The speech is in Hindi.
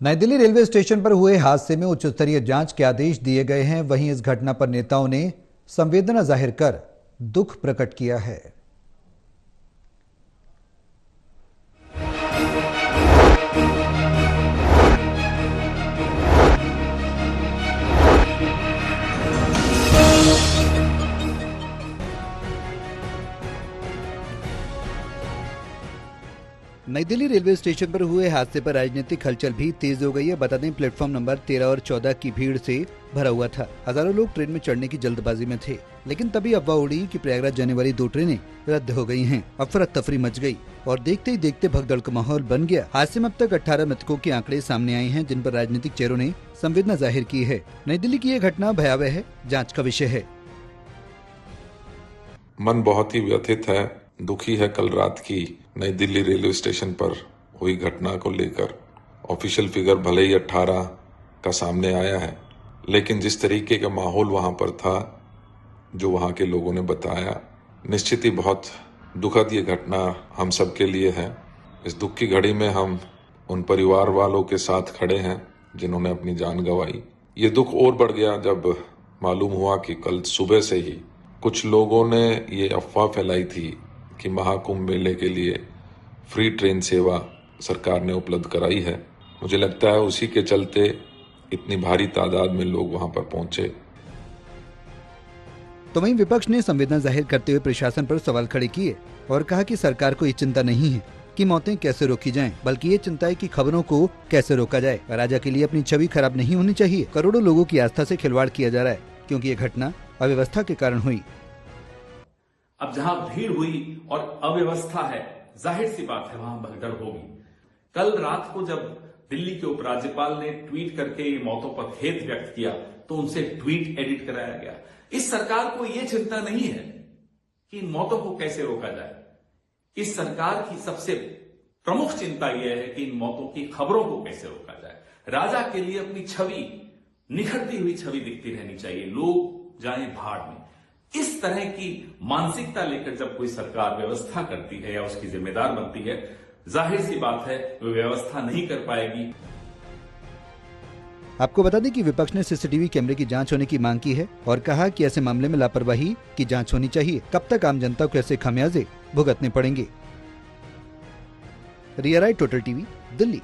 नई दिल्ली रेलवे स्टेशन पर हुए हादसे में उच्च स्तरीय जांच के आदेश दिए गए हैं। वहीं इस घटना पर नेताओं ने संवेदना जाहिर कर दुख प्रकट किया है। नई दिल्ली रेलवे स्टेशन पर हुए हादसे पर राजनीतिक हलचल भी तेज हो गई है। बता दें, प्लेटफॉर्म नंबर 13 और 14 की भीड़ से भरा हुआ था। हजारों लोग ट्रेन में चढ़ने की जल्दबाजी में थे, लेकिन तभी अफवाह उड़ी कि प्रयागराज जाने वाली 2 ट्रेनें रद्द हो गई हैं। अफरा तफरी मच गई और देखते ही देखते भगदड़ का माहौल बन गया। हादसे में अब तक 18 मृतकों के आंकड़े सामने आए हैं, जिन पर राजनीतिक चेहरों ने संवेदना जाहिर की है। नई दिल्ली की यह घटना भयावह है, जाँच का विषय है। मन बहुत ही व्यथित है, दुखी है। कल रात की नई दिल्ली रेलवे स्टेशन पर हुई घटना को लेकर ऑफिशियल फिगर भले ही 18 का सामने आया है, लेकिन जिस तरीके का माहौल वहां पर था, जो वहां के लोगों ने बताया, निश्चित ही बहुत दुखद ये घटना हम सब के लिए है। इस दुख की घड़ी में हम उन परिवार वालों के साथ खड़े हैं जिन्होंने अपनी जान गंवाई। ये दुख और बढ़ गया जब मालूम हुआ कि कल सुबह से ही कुछ लोगों ने ये अफवाह फैलाई थी कि महाकुंभ मेले के लिए फ्री ट्रेन सेवा सरकार ने उपलब्ध कराई है। मुझे लगता है उसी के चलते इतनी भारी तादाद में लोग वहां पर पहुंचे। तो वहीं विपक्ष ने संवेदना जाहिर करते हुए प्रशासन पर सवाल खड़े किए और कहा कि सरकार को ये चिंता नहीं है कि मौतें कैसे रोकी जाएं, बल्कि ये चिंता है कि खबरों को कैसे रोका जाए। राजा के लिए अपनी छवि खराब नहीं होनी चाहिए। करोड़ों लोगों की आस्था से खिलवाड़ किया जा रहा है, क्योंकि ये घटना अव्यवस्था के कारण हुई। अब जहां भीड़ हुई और अव्यवस्था है, जाहिर सी बात है वहां भगदड़ होगी। कल रात को जब दिल्ली के उपराज्यपाल ने ट्वीट करके ये मौतों पर खेद व्यक्त किया, तो उनसे ट्वीट एडिट कराया गया। इस सरकार को यह चिंता नहीं है कि इन मौतों को कैसे रोका जाए। इस सरकार की सबसे प्रमुख चिंता यह है कि इन मौतों की खबरों को कैसे रोका जाए। राजा के लिए अपनी छवि, निखरती हुई छवि दिखती रहनी चाहिए, लोग जाएं भाड़ में। इस तरह की मानसिकता लेकर जब कोई सरकार व्यवस्था करती है या उसकी जिम्मेदार बनती है, जाहिर सी बात है वो व्यवस्था नहीं कर पाएगी। आपको बता दें कि विपक्ष ने सीसीटीवी कैमरे की जांच होने की मांग की है और कहा कि ऐसे मामले में लापरवाही की जांच होनी चाहिए। कब तक आम जनता को ऐसे खमियाजे भुगतने पड़ेंगे। रिया राय, टोटल टीवी, दिल्ली।